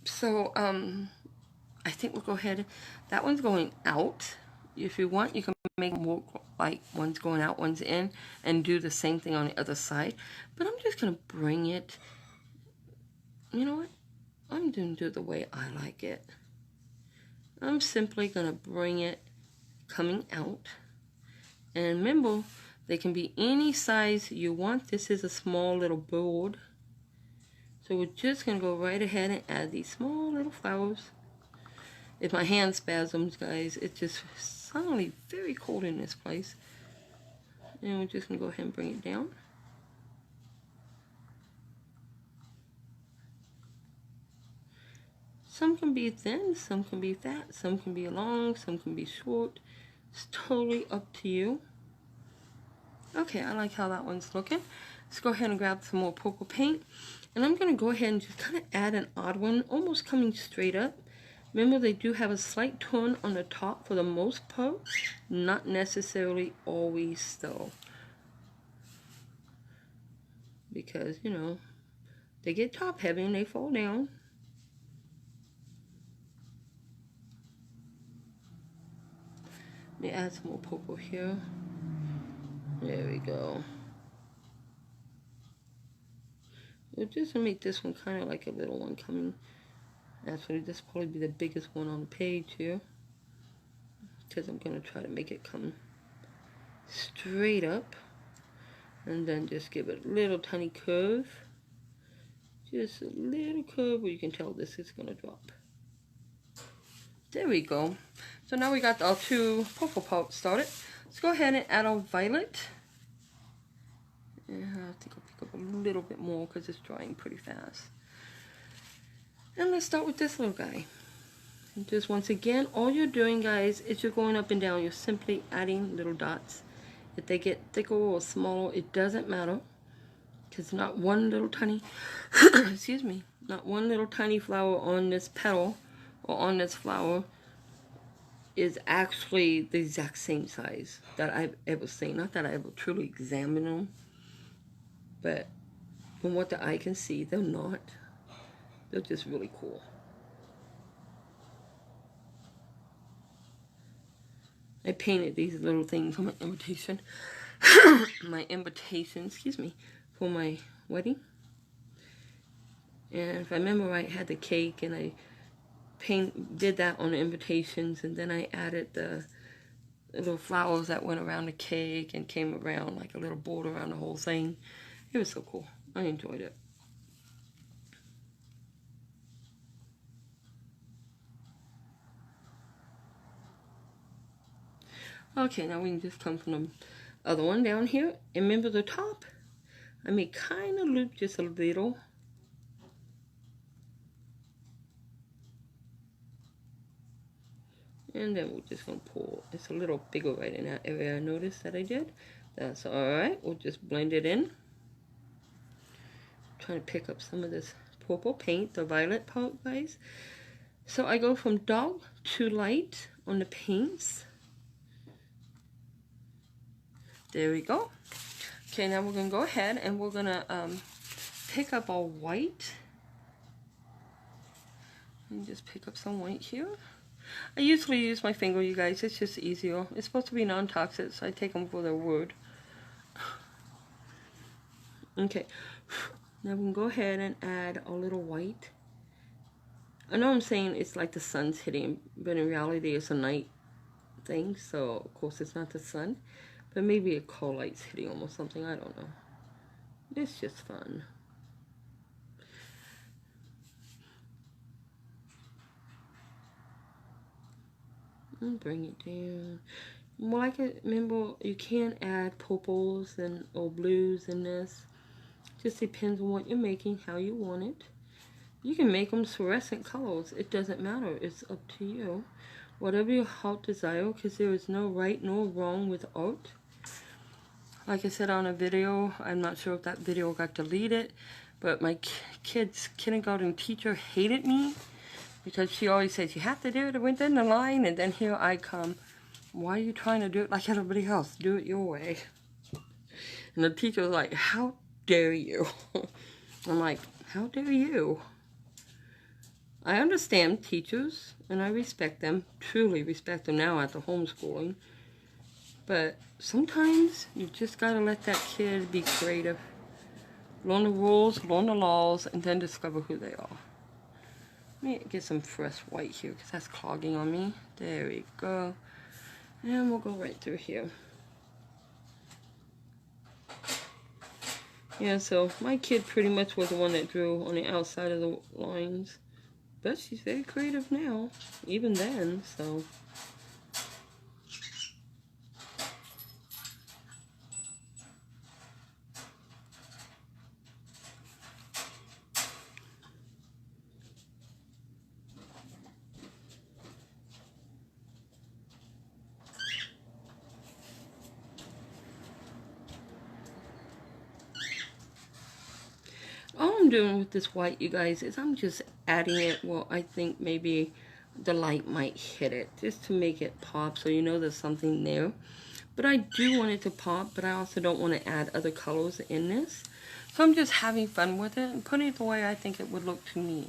So, I think we'll go ahead. That one's going out. If you want, you can make more like one's going out, one's in, and do the same thing on the other side. But I'm just going to bring it. You know what? I'm going to do it the way I like it. I'm simply going to bring it coming out. And remember, they can be any size you want. This is a small little board. So we're just going to go right ahead and add these small little flowers. If my hand spasms, guys, it's just suddenly very cold in this place. And we're just going to go ahead and bring it down. Some can be thin, some can be fat, some can be long, some can be short. It's totally up to you. Okay, I like how that one's looking. Let's go ahead and grab some more purple paint. And I'm going to go ahead and just kind of add an odd one, almost coming straight up. Remember, they do have a slight turn on the top for the most part. Not necessarily always, though. Because, you know, they get top heavy and they fall down. Let me add some more purple here. There we go. We're just going to make this one kind of like a little one coming. Actually, this will probably be the biggest one on the page here. Because I'm going to try to make it come straight up. And then just give it a little tiny curve. Just a little curve where you can tell this is going to drop. There we go. So now we got our 2 purple parts started. Let's go ahead and add our violet. And I think I'll pick up a little bit more because it's drying pretty fast. And let's start with this little guy. And just once again, all you're doing, guys, is you're going up and down. You're simply adding little dots. If they get thicker or smaller, it doesn't matter. Because not one little tiny, excuse me, not one little tiny flower on this petal or on this flower is actually the exact same size that I've ever seen. Not that I ever truly examined them, but from what the eye can see, they're not. They're just really cool. I painted these little things on my invitation. Excuse me, for my wedding. And if I remember right, I had the cake and I did that on the invitations, and then I added the little flowers that went around the cake and came around like a little border around the whole thing. It was so cool. I enjoyed it. Okay, now we can just come from the other one down here. And remember the top? I may kind of loop just a little. And then we're just going to pull. It's a little bigger right in that area I noticed that I did. That's alright. We'll just blend it in. I'm trying to pick up some of this purple paint, the violet part, guys. So I go from dark to light on the paints. There we go. Okay, now we're going to go ahead and we're going to pick up our white. And just pick up some white here. I usually use my finger, you guys. It's just easier. It's supposed to be non-toxic, so I take them for their word. Okay. Now we can go ahead and add a little white. I know I'm saying it's like the sun's hitting, but in reality it's a night thing, so of course it's not the sun. But maybe a cold light's hitting them or something, I don't know. It's just fun. And bring it down. Well, remember, you can add purples or blues in this. Just depends on what you're making, how you want it. You can make them fluorescent colors. It doesn't matter. It's up to you. Whatever your heart desire, because there is no right nor wrong with art. Like I said on a video, I'm not sure if that video got deleted, but my kid's kindergarten teacher hated me because she always says, you have to do it within the line, and then here I come. Why are you trying to do it like everybody else? Do it your way. And the teacher was like, how dare you? I'm like, how dare you? I understand teachers, and I respect them, truly respect them now after homeschooling. But sometimes you just gotta let that kid be creative. Learn the rules, learn the laws, and then discover who they are. Let me get some fresh white here, because that's clogging on me. There we go. And we'll go right through here. Yeah, so my kid pretty much was the one that drew on the outside of the lines. But she's very creative now, even then, so. All I'm doing with this white, you guys, is I'm just adding it. Well, I think maybe the light might hit it, just to make it pop, so you know there's something there. But I do want it to pop, but I also don't want to add other colors in this. So I'm just having fun with it and putting it the way I think it would look to me.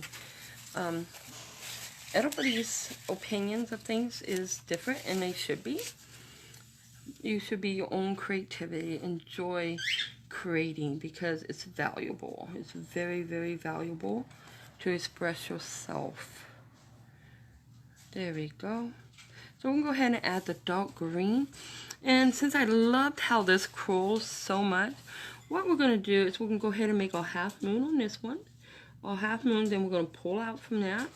Everybody's opinions of things is different, and they should be. You should be your own creativity. Enjoy creating, because it's valuable. It's very, very valuable to express yourself. There we go. So we're going to go ahead and add the dark green. And since I loved how this curls so much, what we're going to do is we're going to go ahead and make our half moon on this one. Our half moon, then we're going to pull out from that.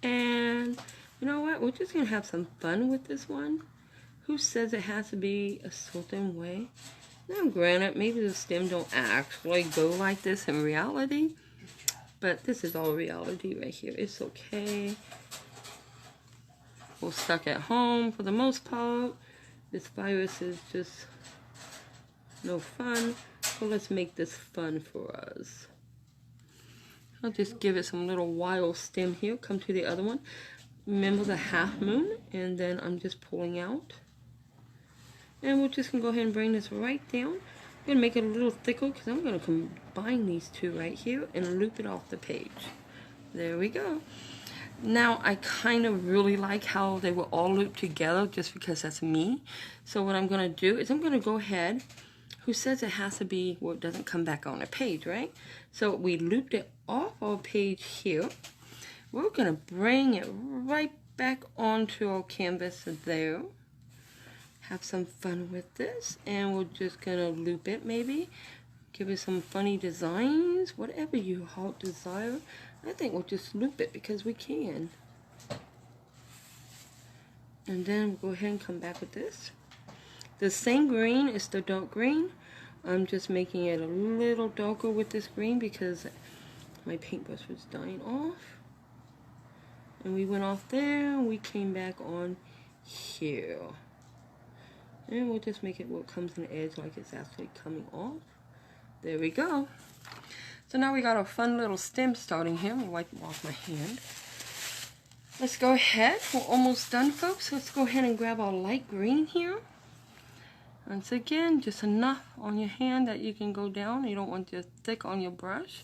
And you know what? We're just going to have some fun with this one. Who says it has to be a certain way? Now, granted, maybe the stem don't actually go like this in reality, but this is all reality right here. It's okay. We're stuck at home for the most part. This virus is just no fun, so let's make this fun for us. I'll just give it some little wild stem here. Come to the other one. Remember the half moon, and then I'm just pulling out. And we're just going to go ahead and bring this right down. I'm going to make it a little thicker because I'm going to combine these two right here and loop it off the page. There we go. Now, I kind of really like how they were all looped together just because that's me. So what I'm going to do is I'm going to go ahead. Who says it has to be where it doesn't come back on a page, right? So we looped it off our page here. We're going to bring it right back onto our canvas there. Have some fun with this, and we're just gonna loop it, maybe give it some funny designs, whatever you heart desire. I think we'll just loop it because we can. And then we'll go ahead and come back with this. The same green is the dark green. I'm just making it a little darker with this green because my paintbrush was dying off. And we went off there, and we came back on here. And we'll just make it where it comes in the edge like it's actually coming off. There we go. So now we got our fun little stem starting here. I'm going to wipe off my hand. Let's go ahead. We're almost done, folks. Let's go ahead and grab our light green here. Once again, just enough on your hand that you can go down. You don't want it thick on your brush.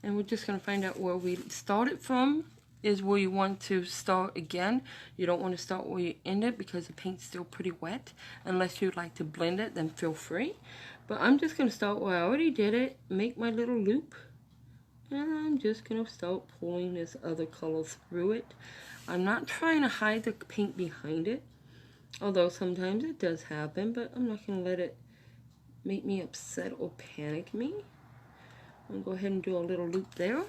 And we're just going to find out where we started from. Is where you want to start again. You don't want to start where you ended because the paint's still pretty wet. Unless you'd like to blend it, then feel free. But I'm just going to start where I already did it. Make my little loop. And I'm just going to start pulling this other color through it. I'm not trying to hide the paint behind it. Although sometimes it does happen. But I'm not going to let it make me upset or panic me. I'm going to go ahead and do a little loop there.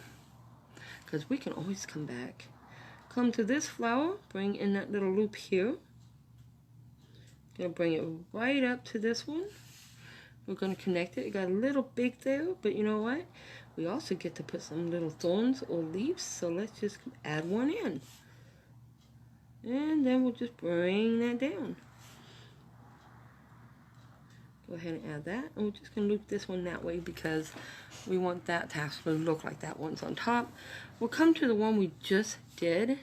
Because we can always come back. Come to this flower, bring in that little loop here. Gonna bring it right up to this one. We're gonna connect it. It got a little big there, but you know what? We also get to put some little thorns or leaves, so let's just add one in. And then we'll just bring that down. Go ahead and add that, and we're just gonna loop this one that way because we want that to actually look like that one's on top. We'll come to the one we just did,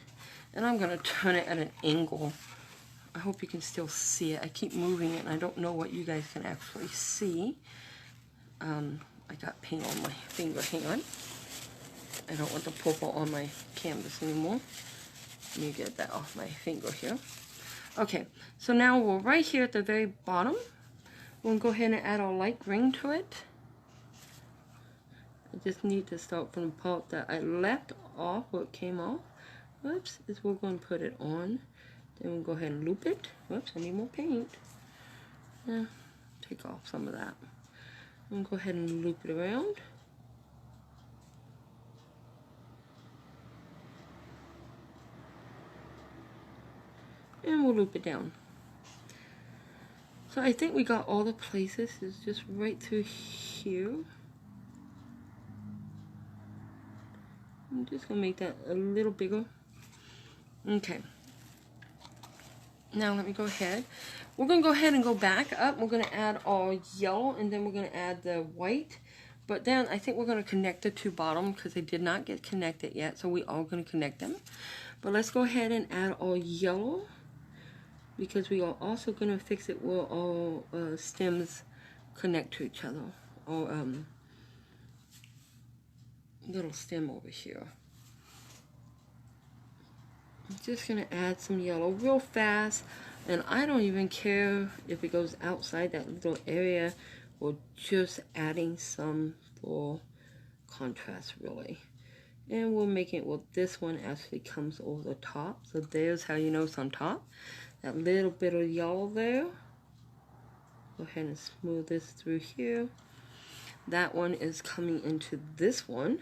and I'm gonna turn it at an angle. I hope you can still see it. I keep moving it, and I don't know what you guys can actually see. I got paint on my finger. Hang on. I don't want the purple on my canvas anymore. Let me get that off my finger here. Okay, so now we're right here at the very bottom. We'll go ahead and add our light green to it. I just need to start from the part that I left off, where it came off. Whoops, is we're going to put it on. Then we'll go ahead and loop it. Whoops, I need more paint. Yeah, take off some of that. And go ahead and loop it around. And we'll loop it down. So I think we got all the places. It's just right through here. I'm just gonna make that a little bigger. Okay. Now let me go ahead. We're gonna go ahead and go back up. We're gonna add our yellow, and then we're gonna add the white. But then I think we're gonna connect the two bottom because they did not get connected yet. So we are gonna connect them. But let's go ahead and add our yellow, because we are also gonna fix it where all stems connect to each other. Or little stem over here. I'm just gonna add some yellow real fast, and I don't even care if it goes outside that little area. We're just adding some for contrast, really. And we'll make it, well, this one actually comes over the top. So there's how you know it's on top. That little bit of yellow there. Go ahead and smooth this through here. That one is coming into this one.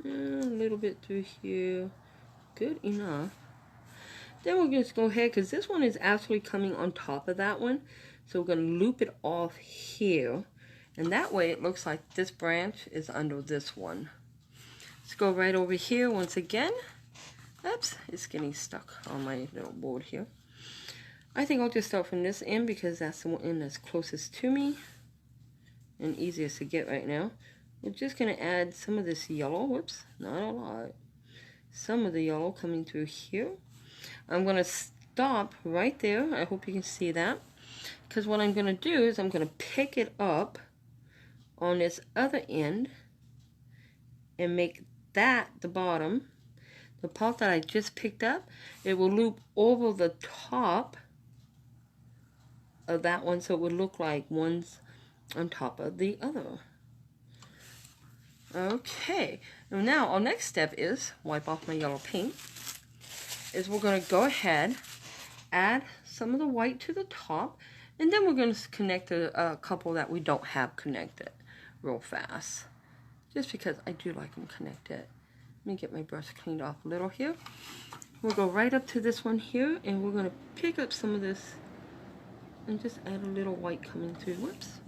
And a little bit through here. Good enough. Then we'll just go ahead, because this one is actually coming on top of that one. So we're going to loop it off here. And that way it looks like this branch is under this one. Let's go right over here once again. Oops, it's getting stuck on my little board here. I think I'll just start from this end because that's the one end that's closest to me and easiest to get right now. We're just going to add some of this yellow. Whoops, not a lot. Some of the yellow coming through here. I'm going to stop right there. I hope you can see that. Because what I'm going to do is I'm going to pick it up on this other end and make that the bottom. The part that I just picked up, it will loop over the top of that one, so it would look like one's on top of the other. Okay, and now our next step is, wipe off my yellow paint, is we're going to go ahead, add some of the white to the top, and then we're going to connect a couple that we don't have connected real fast. Just because I do like them connected. Let me get my brush cleaned off a little here. We'll go right up to this one here, and we're going to pick up some of this and just add a little white coming through. Whoops,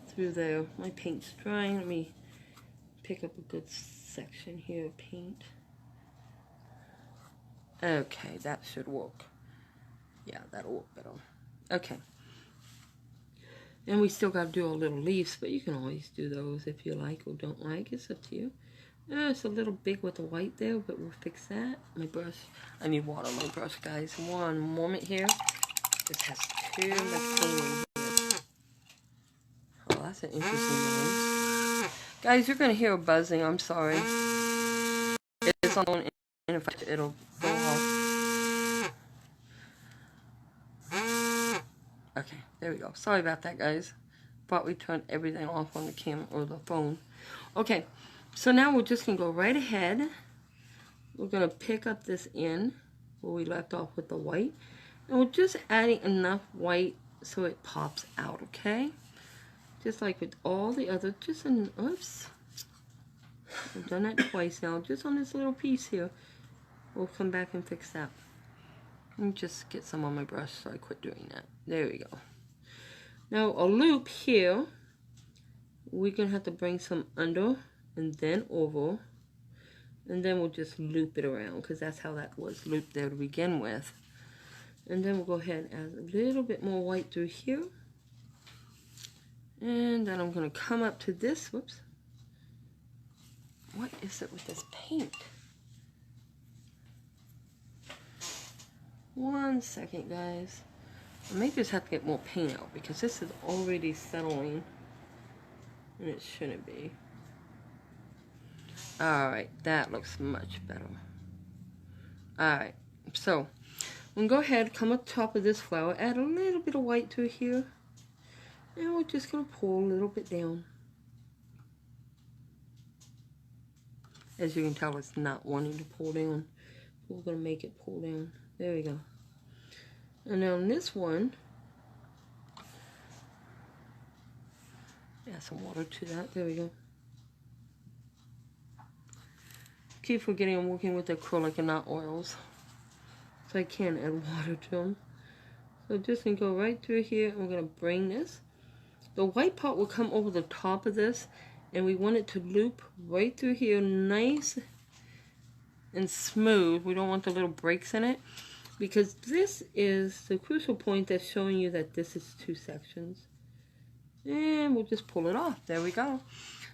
through there. My paint's drying. Let me pick up a good section here of paint. Okay, that should work. Yeah, that'll work better. Okay. And we still got to do our little leaves, but you can always do those if you like or don't like. It's up to you. It's a little big with the white there, but we'll fix that. My brush, I need water on my brush, guys. One moment here. This has too much paint in here. Oh, that's an interesting noise. Guys, you're going to hear a buzzing. I'm sorry. It's on, and if it'll go off. Okay, there we go. Sorry about that, guys. Thought we turned everything off on the camera or the phone. Okay, so now we're just going to go right ahead. We're going to pick up this end where we left off with the white. And we're just adding enough white so it pops out, okay? Just like with all the other, just an, oops. I've done that twice now, just on this little piece here. We'll come back and fix that. Let me just get some on my brush so I quit doing that. There we go. Now a loop here, we're going to have to bring some under and then over. And then we'll just loop it around because that's how that was looped there to begin with. And then we'll go ahead and add a little bit more white through here. And then I'm going to come up to this. Whoops. What is it with this paint? One second, guys. I may just have to get more paint out because this is already settling. And it shouldn't be. Alright, that looks much better. Alright, so we'll go ahead, come up top of this flower, add a little bit of white through here. And we're just going to pull a little bit down. As you can tell, it's not wanting to pull down. We're going to make it pull down. There we go. And now on this one, add some water to that. There we go. Keep forgetting I'm working with acrylic and not oils. So I can add water to them. So just going to go right through here. I'm going to bring this. The white part will come over the top of this. And we want it to loop right through here, nice and smooth. We don't want the little breaks in it. Because this is the crucial point that's showing you that this is 2 sections. And we'll just pull it off. There we go.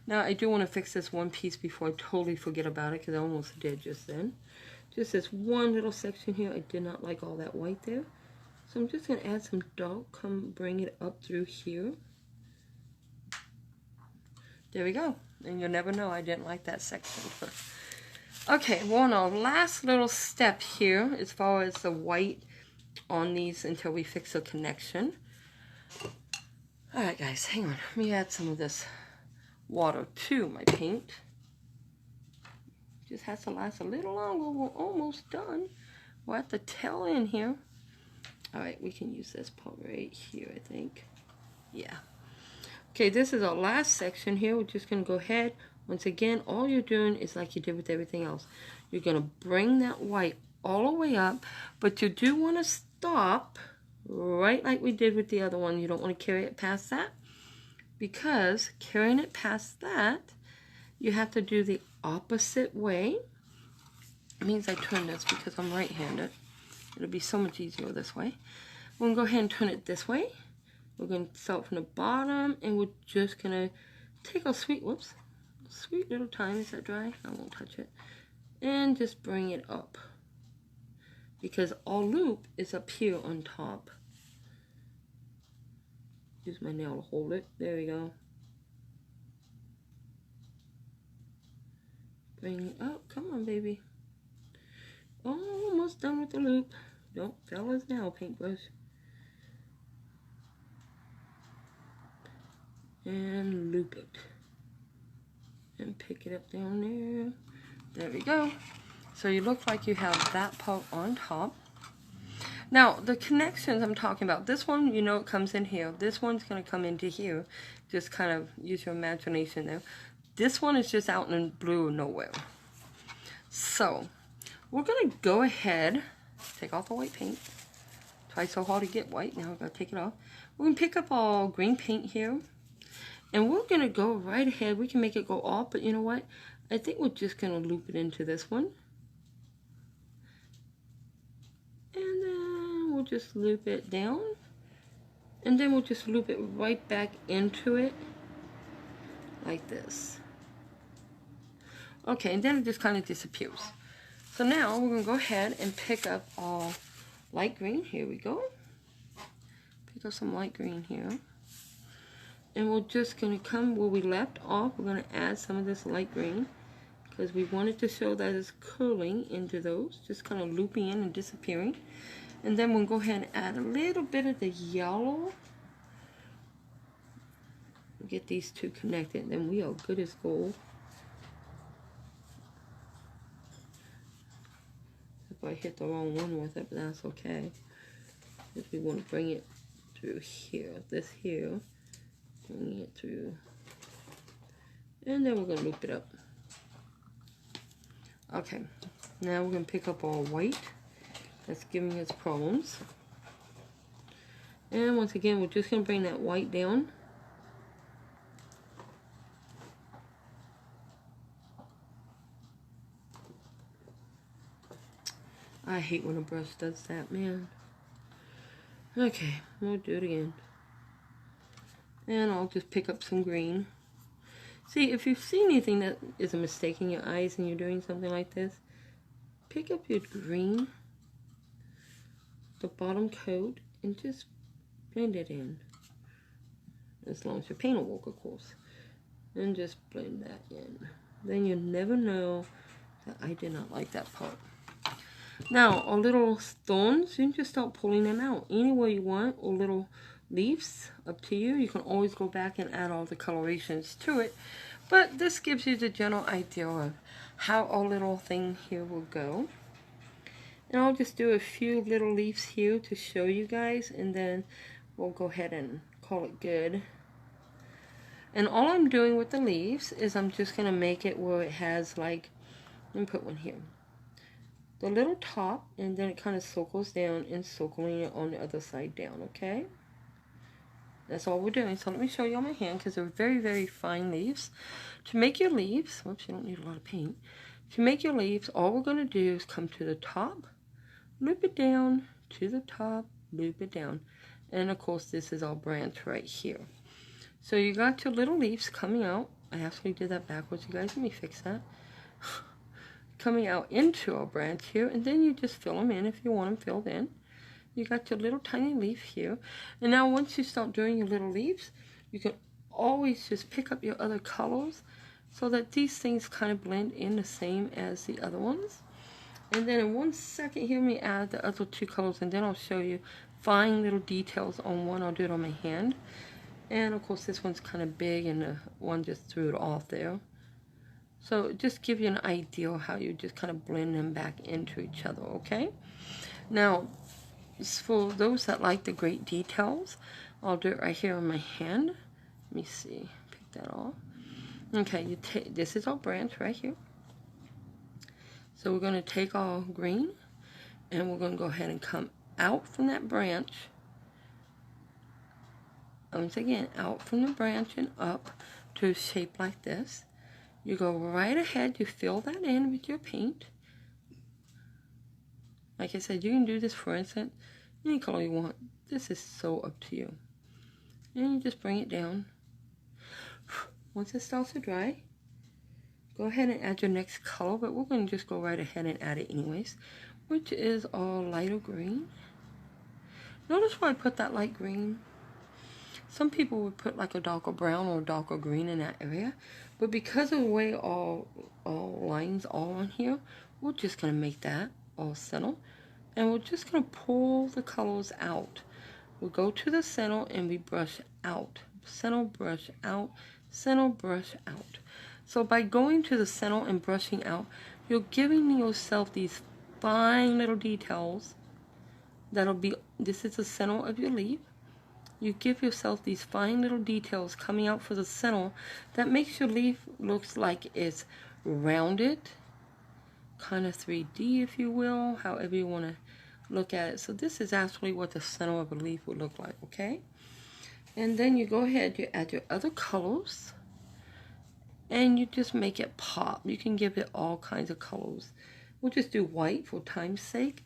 Now, I do want to fix this one piece before I totally forget about it, because I almost did just then. Just this one little section here. I did not like all that white there. So I'm just going to add some dark, come bring it up through here. There we go. And you'll never know I didn't like that section. Okay, well, now, last little step here as far as the white on these until we fix the connection. Alright, guys, hang on. Let me add some of this water to my paint. Just has to last a little longer. We're almost done. We're at the tail end here. Alright, we can use this part right here, I think. Yeah. Okay, this is our last section here. We're just going to go ahead. Once again, all you're doing is like you did with everything else. You're going to bring that white all the way up, but you do want to stop right like we did with the other one. You don't want to carry it past that, because carrying it past that, you have to do the opposite way. It means I turn this because I'm right-handed. It'll be so much easier this way. We're going to go ahead and turn it this way. We're going to start from the bottom, and we're just going to take a sweet little time. Is that dry? I won't touch it. And just bring it up. Because our loop is up here on top. Use my nail to hold it. There we go. Bring it up. Come on, baby. Almost done with the loop. Don't fail us now, paintbrush. And loop it. And pick it up down there. There we go. So you look like you have that part on top. Now, the connections I'm talking about, this one, you know, it comes in here. This one's going to come into here. Just kind of use your imagination there. This one is just out in blue nowhere. So, we're going to go ahead, take off the white paint. Try so hard to get white, now we're going to take it off. We're going to pick up our green paint here. And we're going to go right ahead. We can make it go off, but you know what? I think we're just going to loop it into this one. And then we'll just loop it down. And then we'll just loop it right back into it. Like this. Okay, and then it just kind of disappears. So now we're going to go ahead and pick up our light green. Here we go. Pick up some light green here. And we're just going to come where we left off. We're going to add some of this light green. Because we wanted to show that it's curling into those. Just kind of looping in and disappearing. And then we'll go ahead and add a little bit of the yellow. Get these two connected. Then we are good as gold. If I hit the wrong one with it, but that's okay. Because we want to bring it through here. This here. Bring it through. And then we're going to loop it up. Okay. Now we're going to pick up our white. that's giving us problems. And once again, we're just going to bring that white down. I hate when a brush does that, man. Okay, we'll do it again. And I'll just pick up some green. See, if you see anything that is a mistake in your eyes and you're doing something like this, pick up your green, the bottom coat, and just blend it in. As long as your paint will work, of course. And just blend that in. Then you'll never know that I did not like that part. Now, our little thorns, you can just start pulling them out any way you want, or little leaves, up to you. You can always go back and add all the colorations to it, but this gives you the general idea of how our little thing here will go. And I'll just do a few little leaves here to show you guys, and then we'll go ahead and call it good. And all I'm doing with the leaves is I'm just going to make it where it has, like, let me put one here, the little top, and then it kind of circles down and circling it on the other side down, okay? That's all we're doing. So let me show you on my hand, because they're very, very fine leaves. To make your leaves, whoops, you don't need a lot of paint. To make your leaves, all we're going to do is come to the top, loop it down, to the top, loop it down. And of course, this is our branch right here. So you got your little leaves coming out. I actually did that backwards, you guys. Let me fix that. Coming out into our branch here, and then you just fill them in if you want them filled in. You got your little tiny leaf here, and now once you start doing your little leaves, you can always just pick up your other colors so that these things kind of blend in the same as the other ones. And then in 1 second here, let me add the other two colors, and then I'll show you fine little details on one. I'll do it on my hand, and of course this one's kind of big, and the one just threw it off there. So just give you an idea of how you just kind of blend them back into each other, okay? Now, for those that like the great details, I'll do it right here on my hand. Let me see, pick that off. Okay, you take, this is our branch right here. So we're going to take our green, and we're going to go ahead and come out from that branch. Once again, out from the branch and up to a shape like this. You go right ahead, you fill that in with your paint. Like I said, you can do this, for instance, any color you want. This is so up to you. And you just bring it down. Once it starts to dry, go ahead and add your next color, but we're going to just go right ahead and add it anyways, which is our lighter green. Notice why I put that light green. Some people would put like a darker brown or darker green in that area, but because of the way all lines are on here, we're just going to make that all center, and we're just going to pull the colors out. We'll go to the center and we brush out. Center, brush out, center, brush out. So by going to the center and brushing out, you're giving yourself these fine little details that'll be, this is the center of your leaf. You give yourself these fine little details coming out for the center that makes your leaf looks like it's rounded, kind of 3D if you will, however you want to look at it. So this is actually what the center of a leaf would look like, okay? And then you go ahead, you add your other colors, and you just make it pop. You can give it all kinds of colors. We'll just do white for time's sake,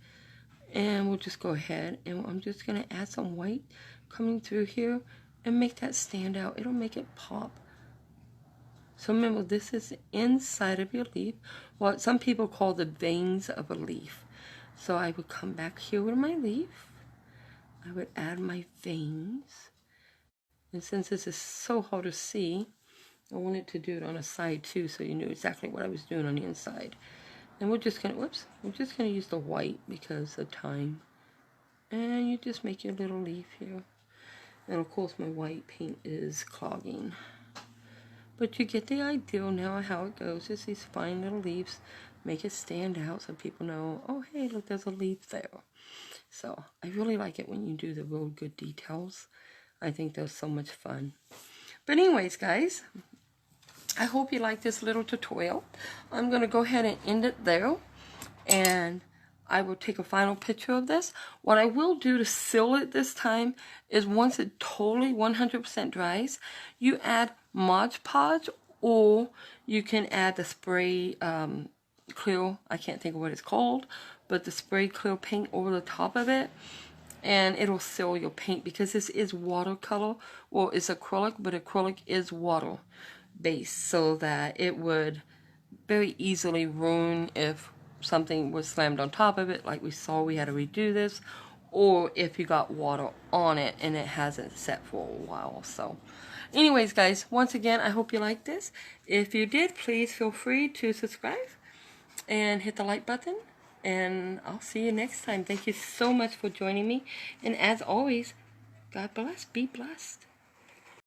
and we'll just go ahead, and I'm just going to add some white coming through here and make that stand out. It'll make it pop. So remember, this is inside of your leaf, what some people call the veins of a leaf. So I would come back here with my leaf, I would add my veins, and since this is so hard to see, I wanted to do it on a side too, so you knew exactly what I was doing on the inside. And we're just gonna, whoops, we're just gonna use the white because of time. And you just make your little leaf here. And of course my white paint is clogging. But you get the idea now how it goes. It's these fine little leaves. Make it stand out so people know, oh hey, look, there's a leaf there. So I really like it when you do the real good details. I think they're so much fun. But anyways, guys, I hope you like this little tutorial. I'm going to go ahead and end it there. And I will take a final picture of this. What I will do to seal it this time is once it totally 100% dries, you add Mod Podge, or you can add the spray clear, I can't think of what it's called, but the spray clear paint over the top of it, and it'll seal your paint, because this is watercolor. Well, it's acrylic, but acrylic is water based, so that it would very easily ruin if something was slammed on top of it, like we saw we had to redo this, or if you got water on it and it hasn't set for a while. So anyways, guys, once again, I hope you liked this. If you did, please feel free to subscribe and hit the like button, and I'll see you next time. Thank you so much for joining me, and as always, God bless, be blessed.